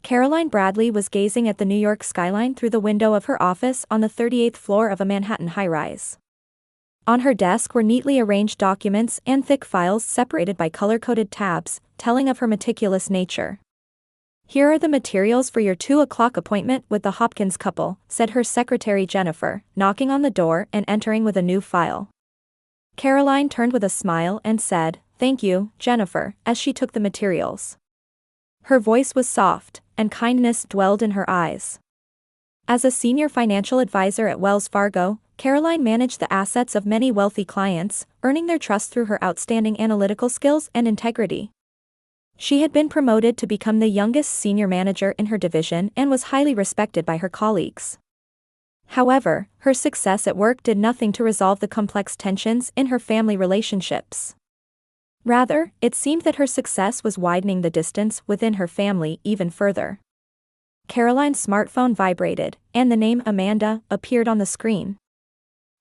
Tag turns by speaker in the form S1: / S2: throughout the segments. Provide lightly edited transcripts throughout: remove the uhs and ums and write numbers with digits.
S1: Caroline Bradley was gazing at the New York skyline through the window of her office on the 38th floor of a Manhattan high-rise. On her desk were neatly arranged documents and thick files separated by color-coded tabs, telling of her meticulous nature. "Here are the materials for your 2 o'clock appointment with the Hopkins couple," said her secretary Jennifer, knocking on the door and entering with a new file. Caroline turned with a smile and said, "Thank you, Jennifer," as she took the materials. Her voice was soft, and kindness dwelled in her eyes. As a senior financial advisor at Wells Fargo, Caroline managed the assets of many wealthy clients, earning their trust through her outstanding analytical skills and integrity. She had been promoted to become the youngest senior manager in her division and was highly respected by her colleagues. However, her success at work did nothing to resolve the complex tensions in her family relationships. Rather, it seemed that her success was widening the distance within her family even further. Caroline's smartphone vibrated, and the name Amanda appeared on the screen.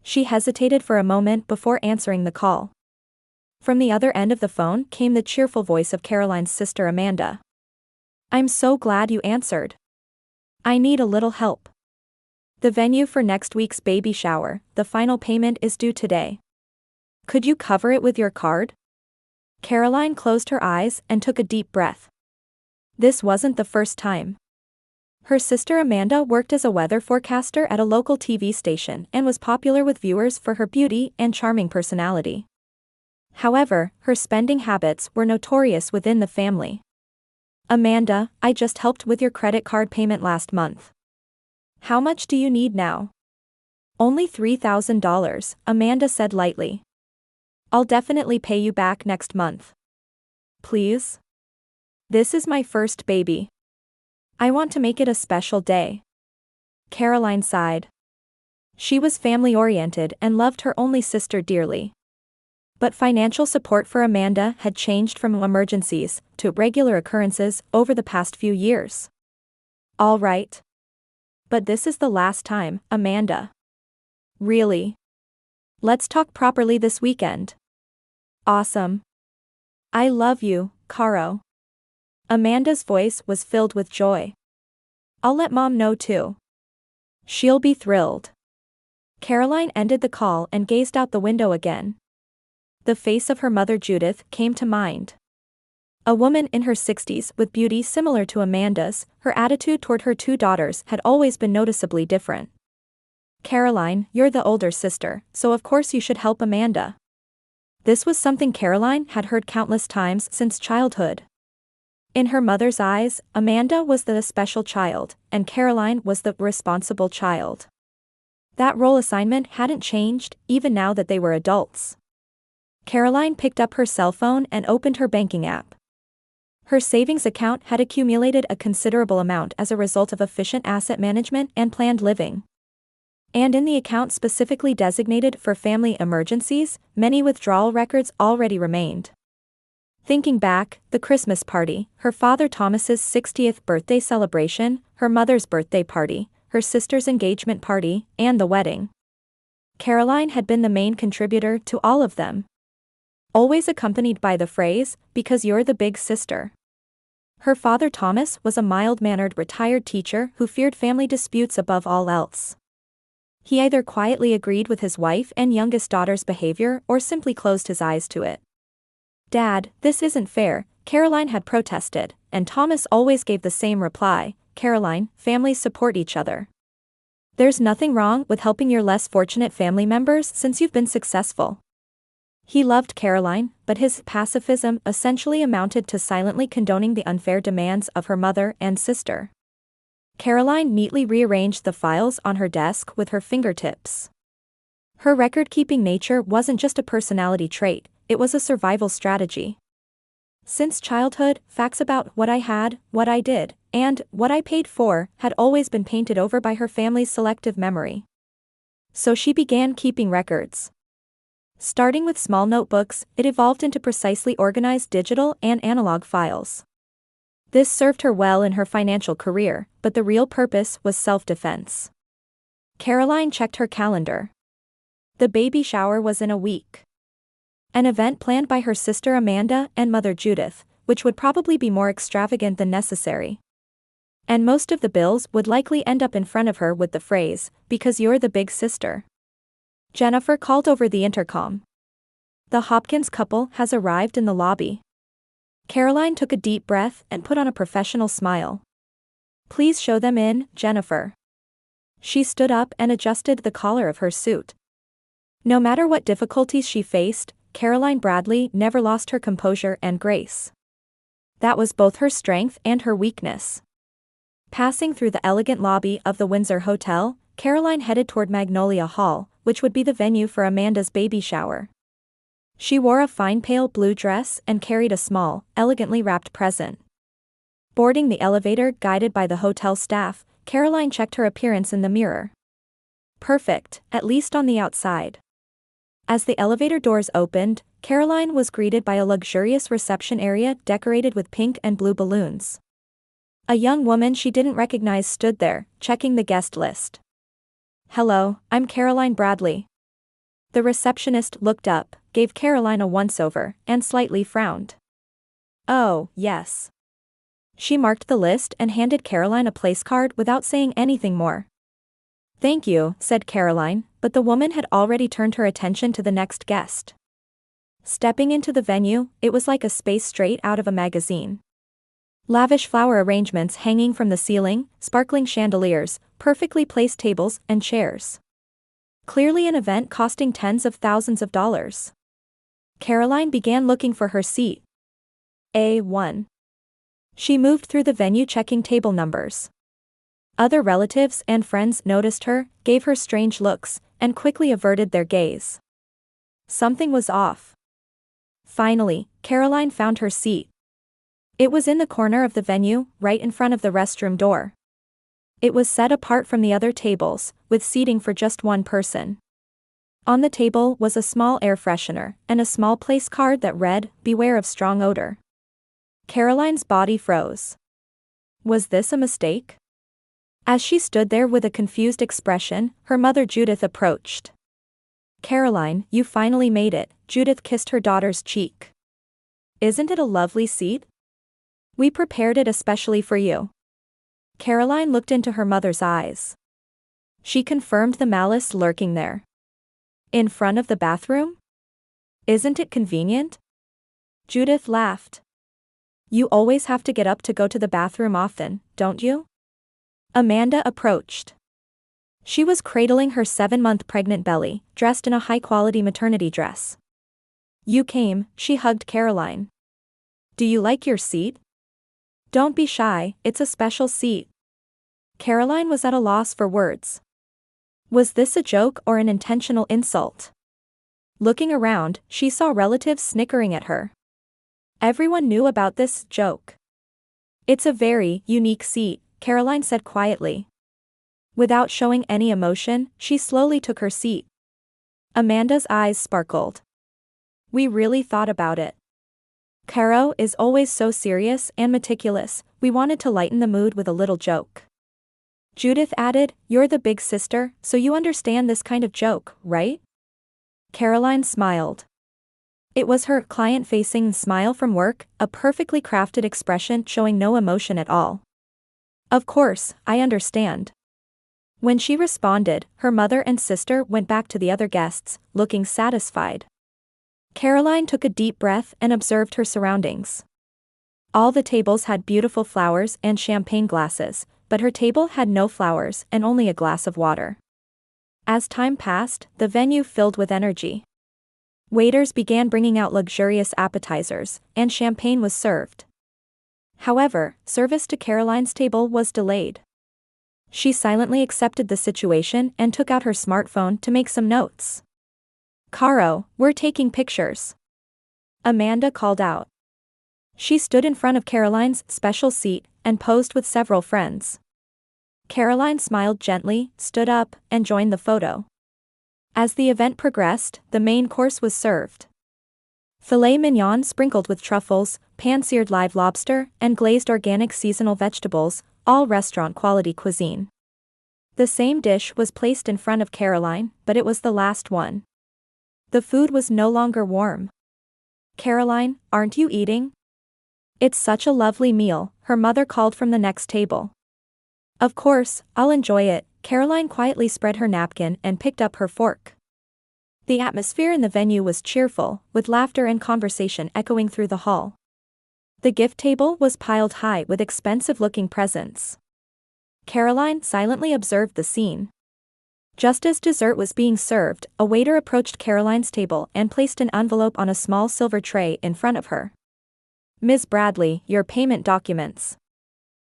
S1: She hesitated for a moment before answering the call. From the other end of the phone came the cheerful voice of Caroline's sister Amanda. "I'm so glad you answered. I need a little help. The venue for next week's baby shower, the final payment is due today. Could you cover it with your card?" Caroline closed her eyes and took a deep breath. This wasn't the first time. Her sister Amanda worked as a weather forecaster at a local TV station and was popular with viewers for her beauty and charming personality. However, her spending habits were notorious within the family. "Amanda, I just helped with your credit card payment last month. How much do you need now?" "Only $3,000, Amanda said lightly. "I'll definitely pay you back next month. Please? This is my first baby. I want to make it a special day." Caroline sighed. She was family-oriented and loved her only sister dearly. But financial support for Amanda had changed from emergencies to regular occurrences over the past few years. "All right. But this is the last time, Amanda. Really? Let's talk properly this weekend." "Awesome. I love you, Caro." Amanda's voice was filled with joy. "I'll let Mom know too. She'll be thrilled." Caroline ended the call and gazed out the window again. The face of her mother Judith came to mind. A woman in her 60s with beauty similar to Amanda's, her attitude toward her two daughters had always been noticeably different. "Caroline, you're the older sister, so of course you should help Amanda." This was something Caroline had heard countless times since childhood. In her mother's eyes, Amanda was the special child, and Caroline was the responsible child. That role assignment hadn't changed, even now that they were adults. Caroline picked up her cell phone and opened her banking app. Her savings account had accumulated a considerable amount as a result of efficient asset management and planned living. And in the account specifically designated for family emergencies, many withdrawal records already remained. Thinking back, the Christmas party, her father Thomas's 60th birthday celebration, her mother's birthday party, her sister's engagement party, and the wedding. Caroline had been the main contributor to all of them. Always accompanied by the phrase, "because you're the big sister." Her father Thomas was a mild-mannered retired teacher who feared family disputes above all else. He either quietly agreed with his wife and youngest daughter's behavior or simply closed his eyes to it. "Dad, this isn't fair," Caroline had protested, and Thomas always gave the same reply, "Caroline, families support each other. There's nothing wrong with helping your less fortunate family members since you've been successful." He loved Caroline, but his pacifism essentially amounted to silently condoning the unfair demands of her mother and sister. Caroline neatly rearranged the files on her desk with her fingertips. Her record-keeping nature wasn't just a personality trait, it was a survival strategy. Since childhood, facts about what I had, what I did, and what I paid for had always been painted over by her family's selective memory. So she began keeping records. Starting with small notebooks, it evolved into precisely organized digital and analog files. This served her well in her financial career, but the real purpose was self-defense. Caroline checked her calendar. The baby shower was in a week. An event planned by her sister Amanda and mother Judith, which would probably be more extravagant than necessary. And most of the bills would likely end up in front of her with the phrase, "Because you're the big sister." Jennifer called over the intercom. "The Hopkins couple has arrived in the lobby." Caroline took a deep breath and put on a professional smile. "Please show them in, Jennifer." She stood up and adjusted the collar of her suit. No matter what difficulties she faced, Caroline Bradley never lost her composure and grace. That was both her strength and her weakness. Passing through the elegant lobby of the Windsor Hotel, Caroline headed toward Magnolia Hall, which would be the venue for Amanda's baby shower. She wore a fine pale blue dress and carried a small, elegantly wrapped present. Boarding the elevator guided by the hotel staff, Caroline checked her appearance in the mirror. Perfect, at least on the outside. As the elevator doors opened, Caroline was greeted by a luxurious reception area decorated with pink and blue balloons. A young woman she didn't recognize stood there, checking the guest list. "Hello, I'm Caroline Bradley." The receptionist looked up, gave Caroline a once-over, and slightly frowned. "Oh, yes." She marked the list and handed Caroline a place card without saying anything more. "Thank you," said Caroline, but the woman had already turned her attention to the next guest. Stepping into the venue, it was like a space straight out of a magazine. Lavish flower arrangements hanging from the ceiling, sparkling chandeliers, perfectly placed tables and chairs. Clearly an event costing tens of thousands of dollars. Caroline began looking for her seat. A1. She moved through the venue checking table numbers. Other relatives and friends noticed her, gave her strange looks, and quickly averted their gaze. Something was off. Finally, Caroline found her seat. It was in the corner of the venue, right in front of the restroom door. It was set apart from the other tables, with seating for just one person. On the table was a small air freshener, and a small place card that read, "Beware of strong odor." Caroline's body froze. Was this a mistake? As she stood there with a confused expression, her mother Judith approached. "Caroline, you finally made it," Judith kissed her daughter's cheek. "Isn't it a lovely seat? We prepared it especially for you." Caroline looked into her mother's eyes. She confirmed the malice lurking there. "In front of the bathroom? Isn't it convenient?" Judith laughed. "You always have to get up to go to the bathroom often, don't you?" Amanda approached. She was cradling her 7-month pregnant belly, dressed in a high-quality maternity dress. "You came," she hugged Caroline. "Do you like your seat?" "Don't be shy, it's a special seat." Caroline was at a loss for words. Was this a joke or an intentional insult? Looking around, she saw relatives snickering at her. Everyone knew about this joke. "It's a very unique seat," Caroline said quietly. Without showing any emotion, she slowly took her seat. Amanda's eyes sparkled. "We really thought about it. Caro is always so serious and meticulous, we wanted to lighten the mood with a little joke." Judith added, "You're the big sister, so you understand this kind of joke, right?" Caroline smiled. It was her client-facing smile from work, a perfectly crafted expression showing no emotion at all. "Of course, I understand." When she responded, her mother and sister went back to the other guests, looking satisfied. Caroline took a deep breath and observed her surroundings. All the tables had beautiful flowers and champagne glasses, but her table had no flowers and only a glass of water. As time passed, the venue filled with energy. Waiters began bringing out luxurious appetizers, and champagne was served. However, service to Caroline's table was delayed. She silently accepted the situation and took out her smartphone to make some notes. "Caro, we're taking pictures," Amanda called out. She stood in front of Caroline's special seat and posed with several friends. Caroline smiled gently, stood up, and joined the photo. As the event progressed, the main course was served. Filet mignon sprinkled with truffles, pan-seared live lobster, and glazed organic seasonal vegetables, all restaurant-quality cuisine. The same dish was placed in front of Caroline, but it was the last one. The food was no longer warm. "Caroline, aren't you eating?" "It's such a lovely meal," her mother called from the next table. Of course, I'll enjoy it. Caroline quietly spread her napkin and picked up her fork. The atmosphere in the venue was cheerful, with laughter and conversation echoing through the hall. The gift table was piled high with expensive-looking presents. Caroline silently observed the scene. Just as dessert was being served, a waiter approached Caroline's table and placed an envelope on a small silver tray in front of her. "Ms. Bradley, your payment documents."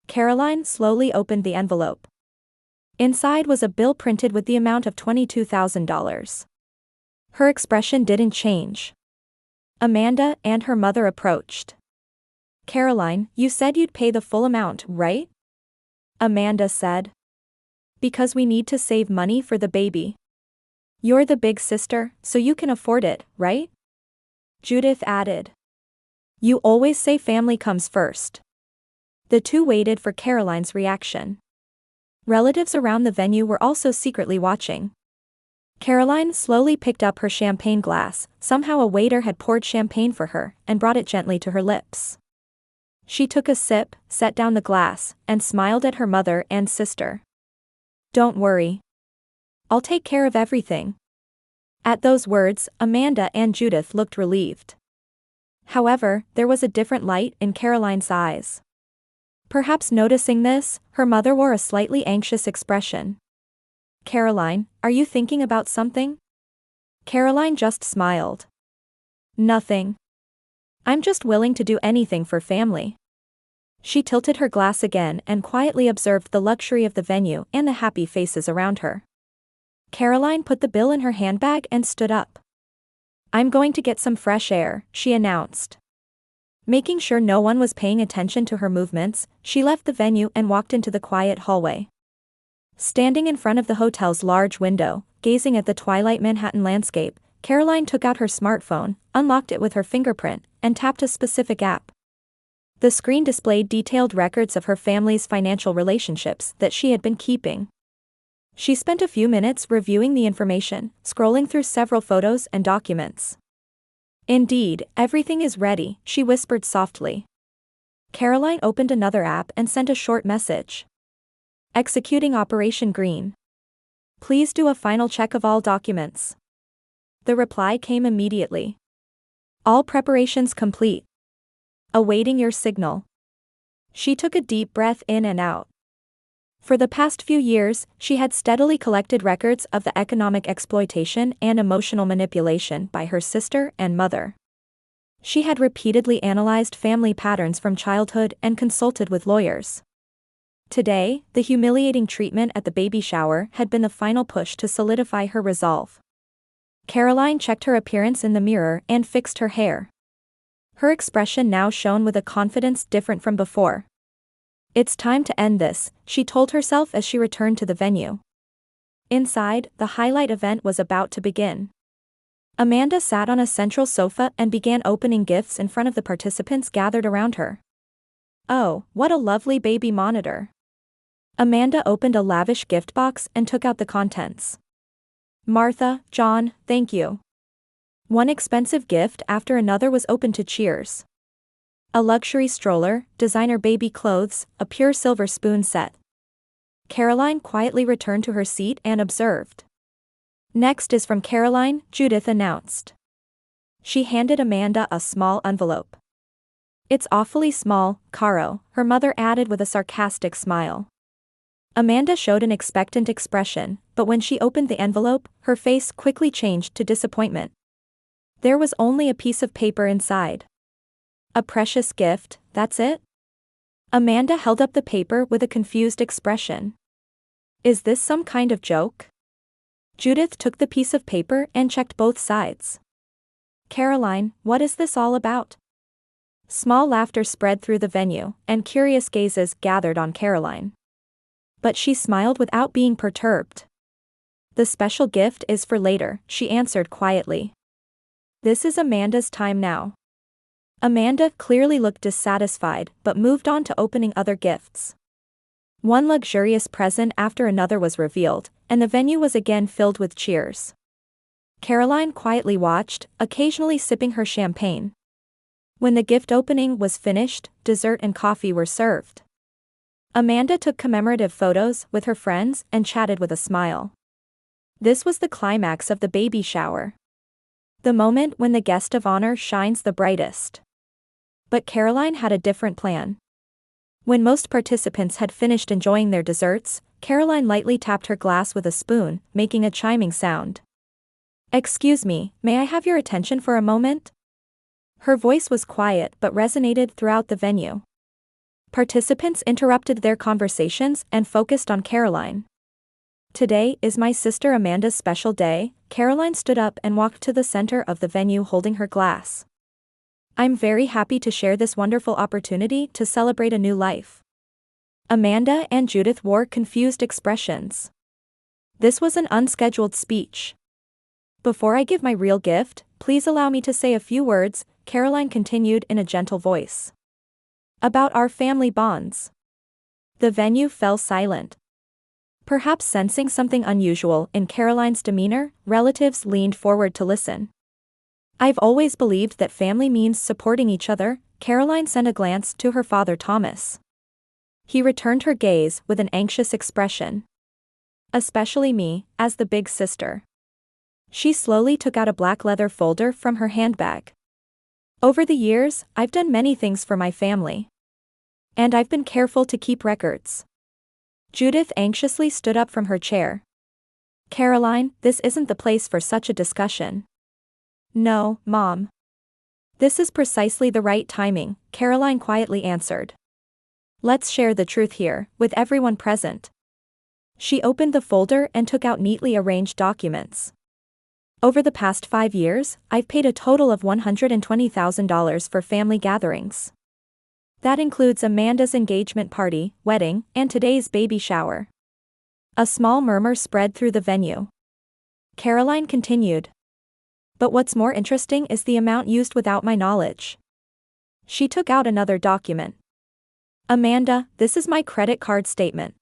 S1: Caroline slowly opened the envelope. Inside was a bill printed with the amount of $22,000. Her expression didn't change. Amanda and her mother approached. "Caroline, you said you'd pay the full amount, right?" Amanda said. "Because we need to save money for the baby." "You're the big sister, so you can afford it, right?" Judith added. "You always say family comes first." The two waited for Caroline's reaction. Relatives around the venue were also secretly watching. Caroline slowly picked up her champagne glass. Somehow a waiter had poured champagne for her and brought it gently to her lips. She took a sip, set down the glass, and smiled at her mother and sister. "Don't worry. I'll take care of everything." At those words, Amanda and Judith looked relieved. However, there was a different light in Caroline's eyes. Perhaps noticing this, her mother wore a slightly anxious expression. "Caroline, are you thinking about something?" Caroline just smiled. "Nothing. I'm just willing to do anything for family." She tilted her glass again and quietly observed the luxury of the venue and the happy faces around her. Caroline put the bill in her handbag and stood up. "I'm going to get some fresh air," she announced. Making sure no one was paying attention to her movements, she left the venue and walked into the quiet hallway. Standing in front of the hotel's large window, gazing at the twilight Manhattan landscape, Caroline took out her smartphone, unlocked it with her fingerprint, and tapped a specific app. The screen displayed detailed records of her family's financial relationships that she had been keeping. She spent a few minutes reviewing the information, scrolling through several photos and documents. "Indeed, everything is ready," she whispered softly. Caroline opened another app and sent a short message. "Executing Operation Green. Please do a final check of all documents." The reply came immediately. "All preparations complete. Awaiting your signal." She took a deep breath in and out. For the past few years, she had steadily collected records of the economic exploitation and emotional manipulation by her sister and mother. She had repeatedly analyzed family patterns from childhood and consulted with lawyers. Today, the humiliating treatment at the baby shower had been the final push to solidify her resolve. Caroline checked her appearance in the mirror and fixed her hair. Her expression now shone with a confidence different from before. "It's time to end this," she told herself as she returned to the venue. Inside, the highlight event was about to begin. Amanda sat on a central sofa and began opening gifts in front of the participants gathered around her. "Oh, what a lovely baby monitor." Amanda opened a lavish gift box and took out the contents. "Martha, John, thank you." One expensive gift after another was opened to cheers. A luxury stroller, designer baby clothes, a pure silver spoon set. Caroline quietly returned to her seat and observed. "Next is from Caroline," Judith announced. She handed Amanda a small envelope. "It's awfully small, Caro," her mother added with a sarcastic smile. Amanda showed an expectant expression, but when she opened the envelope, her face quickly changed to disappointment. There was only a piece of paper inside. "A precious gift, that's it?" Amanda held up the paper with a confused expression. "Is this some kind of joke?" Judith took the piece of paper and checked both sides. "Caroline, what is this all about?" Small laughter spread through the venue, and curious gazes gathered on Caroline. But she smiled without being perturbed. "The special gift is for later," she answered quietly. "This is Amanda's time now." Amanda clearly looked dissatisfied but moved on to opening other gifts. One luxurious present after another was revealed, and the venue was again filled with cheers. Caroline quietly watched, occasionally sipping her champagne. When the gift opening was finished, dessert and coffee were served. Amanda took commemorative photos with her friends and chatted with a smile. This was the climax of the baby shower. The moment when the guest of honor shines the brightest. But Caroline had a different plan. When most participants had finished enjoying their desserts, Caroline lightly tapped her glass with a spoon, making a chiming sound. "Excuse me, may I have your attention for a moment?" Her voice was quiet but resonated throughout the venue. Participants interrupted their conversations and focused on Caroline. "Today is my sister Amanda's special day." Caroline stood up and walked to the center of the venue holding her glass. "I'm very happy to share this wonderful opportunity to celebrate a new life." Amanda and Judith wore confused expressions. This was an unscheduled speech. "Before I give my real gift, please allow me to say a few words," Caroline continued in a gentle voice. "About our family bonds." The venue fell silent. Perhaps sensing something unusual in Caroline's demeanor, relatives leaned forward to listen. "I've always believed that family means supporting each other." Caroline sent a glance to her father Thomas. He returned her gaze with an anxious expression. "Especially me, as the big sister." She slowly took out a black leather folder from her handbag. "Over the years, I've done many things for my family. And I've been careful to keep records." Judith anxiously stood up from her chair. "Caroline, this isn't the place for such a discussion." "No, Mom. This is precisely the right timing," Caroline quietly answered. "Let's share the truth here, with everyone present." She opened the folder and took out neatly arranged documents. "Over the past 5 years, I've paid a total of $120,000 for family gatherings. That includes Amanda's engagement party, wedding, and today's baby shower." A small murmur spread through the venue. Caroline continued. "But what's more interesting is the amount used without my knowledge." She took out another document. "Amanda, this is my credit card statement.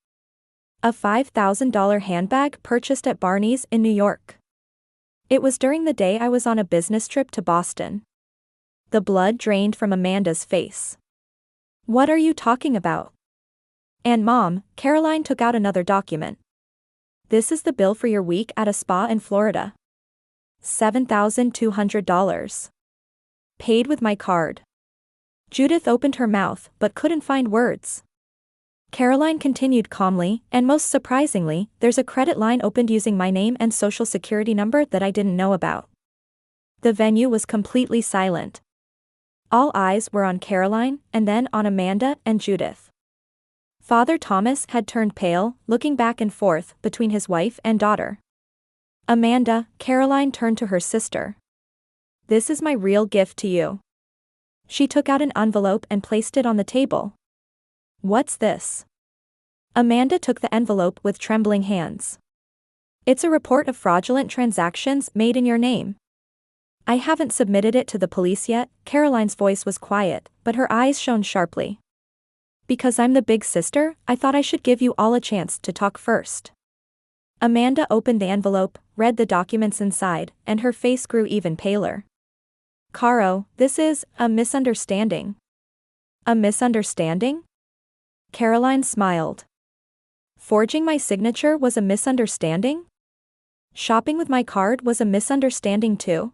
S1: A $5,000 handbag purchased at Barney's in New York. It was during the day I was on a business trip to Boston." The blood drained from Amanda's face. "What are you talking about?" "And Mom," Caroline took out another document. "This is the bill for your week at a spa in Florida. $7,200. Paid with my card." Judith opened her mouth but couldn't find words. Caroline continued calmly, "And most surprisingly, there's a credit line opened using my name and social security number that I didn't know about." The venue was completely silent. All eyes were on Caroline, and then on Amanda and Judith. Father Thomas had turned pale, looking back and forth between his wife and daughter. "Amanda," Caroline turned to her sister. "This is my real gift to you." She took out an envelope and placed it on the table. "What's this?" Amanda took the envelope with trembling hands. "It's a report of fraudulent transactions made in your name." "I haven't submitted it to the police yet." Caroline's voice was quiet, but her eyes shone sharply. "Because I'm the big sister, I thought I should give you all a chance to talk first." Amanda opened the envelope, read the documents inside, and her face grew even paler. "Caro, this is a misunderstanding." "A misunderstanding?" Caroline smiled. "Forging my signature was a misunderstanding? Shopping with my card was a misunderstanding too?"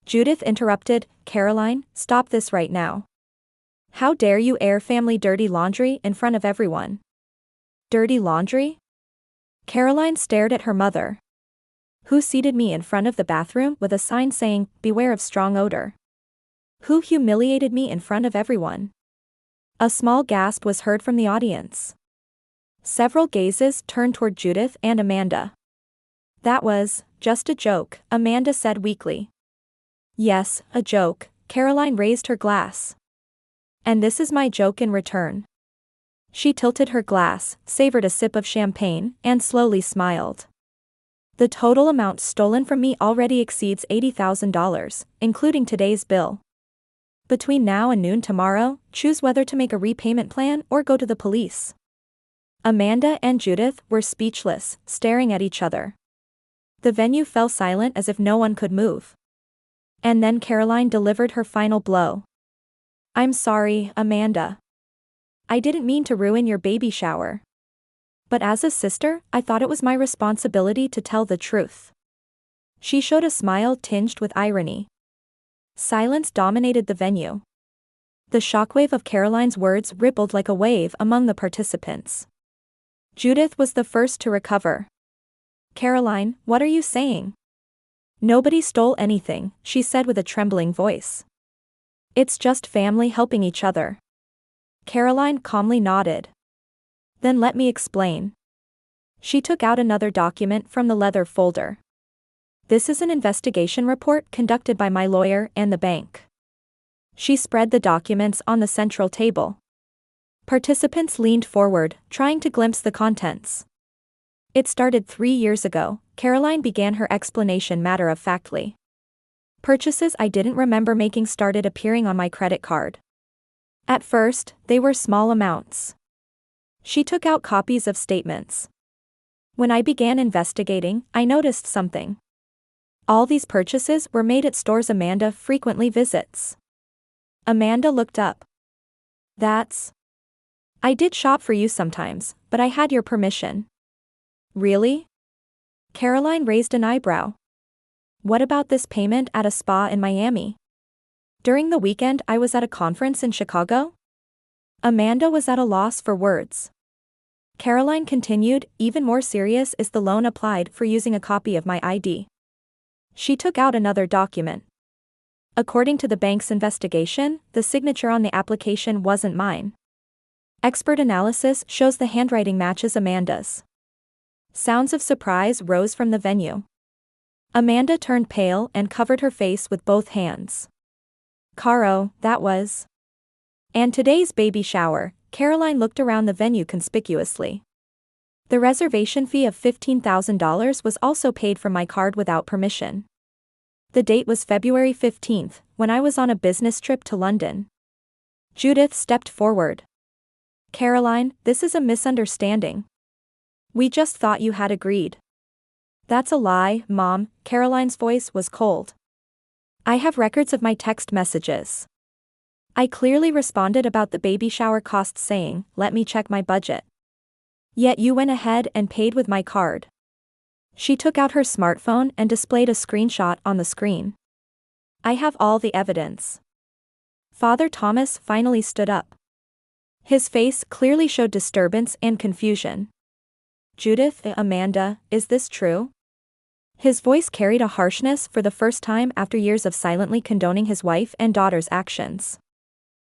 S1: Judith interrupted. "Caroline, stop this right now. How dare you air family dirty laundry in front of everyone?" "Dirty laundry?" Caroline stared at her mother. "Who seated me in front of the bathroom with a sign saying, 'Beware of strong odor'? Who humiliated me in front of everyone?" A small gasp was heard from the audience. Several gazes turned toward Judith and Amanda. "That was just a joke," Amanda said weakly. "Yes, a joke." Caroline raised her glass. "And this is my joke in return." She tilted her glass, savored a sip of champagne, and slowly smiled. "The total amount stolen from me already exceeds $80,000, including today's bill. Between now and noon tomorrow, choose whether to make a repayment plan or go to the police." Amanda and Judith were speechless, staring at each other. The venue fell silent as if no one could move. And then Caroline delivered her final blow. "I'm sorry, Amanda. I didn't mean to ruin your baby shower. But as a sister, I thought it was my responsibility to tell the truth. She showed a smile tinged with irony. Silence dominated the venue. The shockwave of Caroline's words rippled like a wave among the participants. Judith was the first to recover. Caroline, what are you saying? Nobody stole anything, she said with a trembling voice. It's just family helping each other. Caroline calmly nodded. Then let me explain. She took out another document from the leather folder. This is an investigation report conducted by my lawyer and the bank. She spread the documents on the central table. Participants leaned forward, trying to glimpse the contents. It started 3 years ago, Caroline began her explanation matter-of-factly. Purchases I didn't remember making started appearing on my credit card. At first, they were small amounts. She took out copies of statements. When I began investigating, I noticed something. All these purchases were made at stores Amanda frequently visits. Amanda looked up. I did shop for you sometimes, but I had your permission. Really? Caroline raised an eyebrow. What about this payment at a spa in Miami? During the weekend I was at a conference in Chicago? Amanda was at a loss for words. Caroline continued, even more serious is the loan applied for using a copy of my ID. She took out another document. According to the bank's investigation, the signature on the application wasn't mine. Expert analysis shows the handwriting matches Amanda's. Sounds of surprise rose from the venue. Amanda turned pale and covered her face with both hands. Caro, that was. And today's baby shower, Caroline looked around the venue conspicuously. The reservation fee of $15,000 was also paid from my card without permission. The date was February 15th, when I was on a business trip to London. Judith stepped forward. Caroline, this is a misunderstanding. We just thought you had agreed. That's a lie, Mom, Caroline's voice was cold. I have records of my text messages. I clearly responded about the baby shower costs saying, let me check my budget. Yet you went ahead and paid with my card. She took out her smartphone and displayed a screenshot on the screen. I have all the evidence. Father Thomas finally stood up. His face clearly showed disturbance and confusion. Judith, Amanda, is this true? His voice carried a harshness for the first time after years of silently condoning his wife and daughter's actions.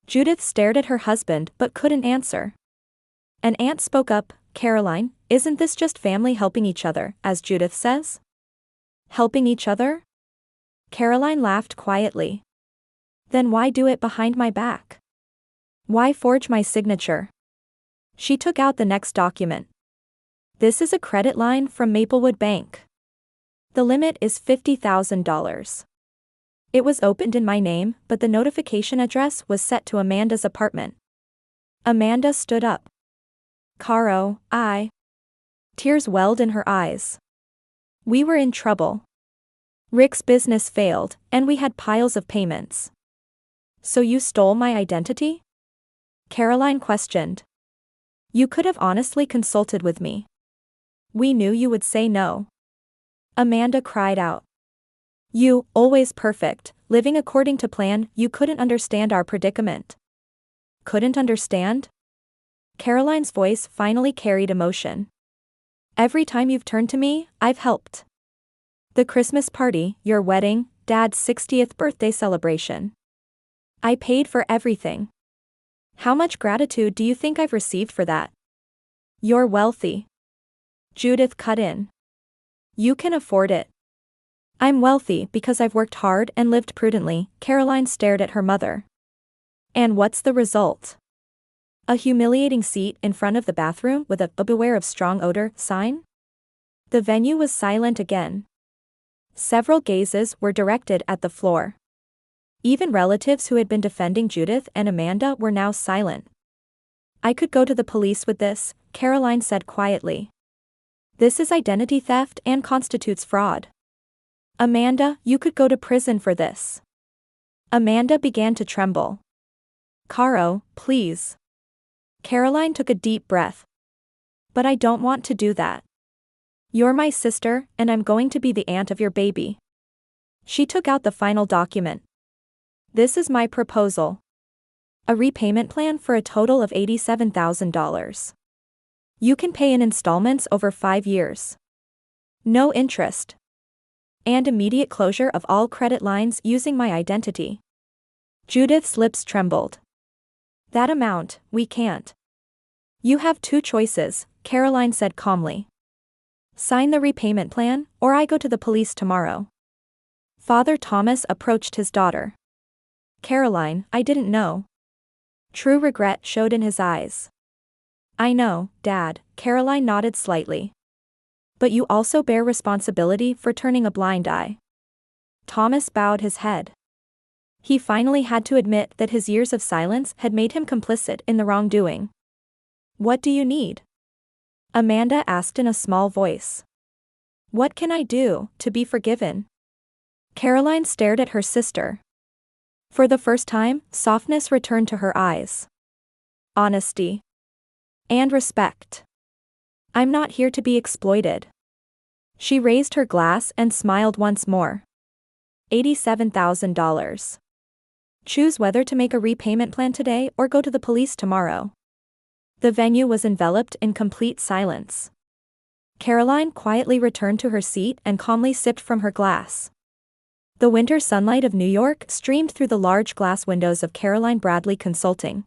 S1: Judith stared at her husband but couldn't answer. An aunt spoke up, Caroline, isn't this just family helping each other, as Judith says? Helping each other? Caroline laughed quietly. Then why do it behind my back? Why forge my signature? She took out the next document. This is a credit line from Maplewood Bank. The limit is $50,000. It was opened in my name, but the notification address was set to Amanda's apartment. Amanda stood up. Caro, Tears welled in her eyes. We were in trouble. Rick's business failed, and we had piles of payments. So you stole my identity? Caroline questioned. You could have honestly consulted with me. We knew you would say no. Amanda cried out. You, always perfect, living according to plan, you couldn't understand our predicament. Couldn't understand? Caroline's voice finally carried emotion. Every time you've turned to me, I've helped. The Christmas party, your wedding, Dad's 60th birthday celebration. I paid for everything. How much gratitude do you think I've received for that? You're wealthy. Judith cut in. You can afford it. I'm wealthy because I've worked hard and lived prudently, Caroline stared at her mother. And what's the result? A humiliating seat in front of the bathroom with a "Beware of strong odor" sign? The venue was silent again. Several gazes were directed at the floor. Even relatives who had been defending Judith and Amanda were now silent. I could go to the police with this, Caroline said quietly. This is identity theft and constitutes fraud. Amanda, you could go to prison for this. Amanda began to tremble. Caro, please. Caroline took a deep breath. But I don't want to do that. You're my sister, and I'm going to be the aunt of your baby. She took out the final document. This is my proposal. A repayment plan for a total of $87,000. You can pay in installments over 5 years. No interest. And immediate closure of all credit lines using my identity. Judith's lips trembled. That amount, we can't. You have 2 choices, Caroline said calmly. Sign the repayment plan, or I go to the police tomorrow. Father Thomas approached his daughter. Caroline, I didn't know. True regret showed in his eyes. I know, Dad, Caroline nodded slightly. But you also bear responsibility for turning a blind eye. Thomas bowed his head. He finally had to admit that his years of silence had made him complicit in the wrongdoing. What do you need? Amanda asked in a small voice. What can I do to be forgiven? Caroline stared at her sister. For the first time, softness returned to her eyes. Honesty. And respect. I'm not here to be exploited. She raised her glass and smiled once more. $87,000. Choose whether to make a repayment plan today or go to the police tomorrow. The venue was enveloped in complete silence. Caroline quietly returned to her seat and calmly sipped from her glass. The winter sunlight of New York streamed through the large glass windows of Caroline Bradley Consulting.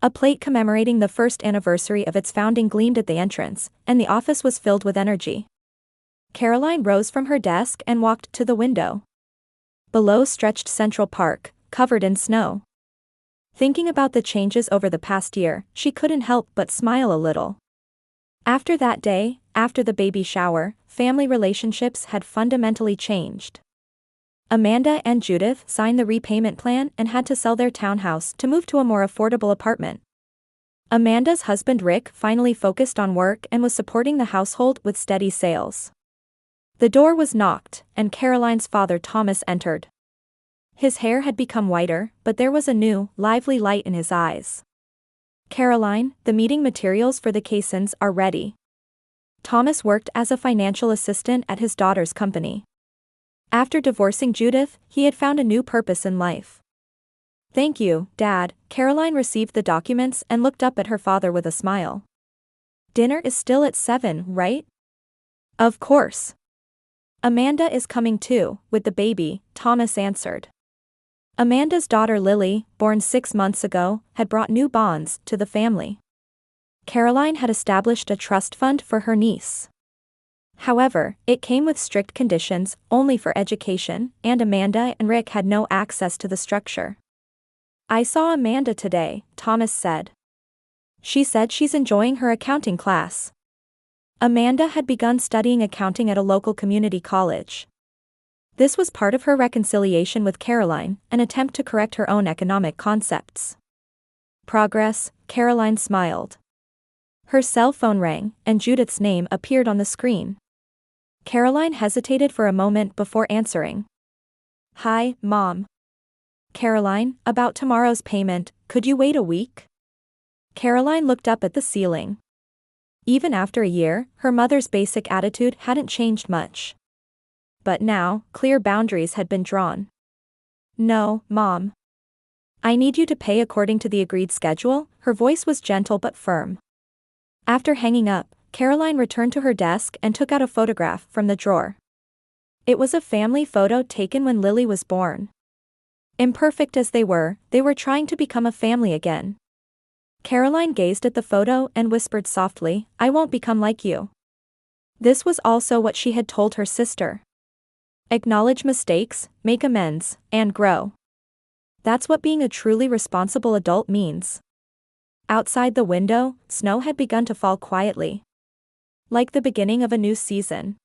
S1: A plate commemorating the first anniversary of its founding gleamed at the entrance, and the office was filled with energy. Caroline rose from her desk and walked to the window. Below stretched Central Park, covered in snow. Thinking about the changes over the past year, she couldn't help but smile a little. After that day, after the baby shower, family relationships had fundamentally changed. Amanda and Judith signed the repayment plan and had to sell their townhouse to move to a more affordable apartment. Amanda's husband Rick finally focused on work and was supporting the household with steady sales. The door was knocked, and Caroline's father Thomas entered. His hair had become whiter, but there was a new, lively light in his eyes. Caroline, the meeting materials for the Caissons are ready. Thomas worked as a financial assistant at his daughter's company. After divorcing Judith, he had found a new purpose in life. Thank you, Dad. Caroline received the documents and looked up at her father with a smile. Dinner is still at 7, right? Of course. Amanda is coming too, with the baby, Thomas answered. Amanda's daughter Lily, born 6 months ago, had brought new bonds to the family. Caroline had established a trust fund for her niece. However, it came with strict conditions, only for education, and Amanda and Rick had no access to the structure. I saw Amanda today, Thomas said. She said she's enjoying her accounting class. Amanda had begun studying accounting at a local community college. This was part of her reconciliation with Caroline, an attempt to correct her own economic concepts. Progress, Caroline smiled. Her cell phone rang, and Judith's name appeared on the screen. Caroline hesitated for a moment before answering. Hi, Mom. Caroline, about tomorrow's payment, could you wait a week? Caroline looked up at the ceiling. Even after a year, her mother's basic attitude hadn't changed much. But now, clear boundaries had been drawn. No, Mom. I need you to pay according to the agreed schedule. Her voice was gentle but firm. After hanging up, Caroline returned to her desk and took out a photograph from the drawer. It was a family photo taken when Lily was born. Imperfect as they were trying to become a family again. Caroline gazed at the photo and whispered softly, I won't become like you. This was also what she had told her sister. Acknowledge mistakes, make amends, and grow. That's what being a truly responsible adult means. Outside the window, snow had begun to fall quietly. Like the beginning of a new season.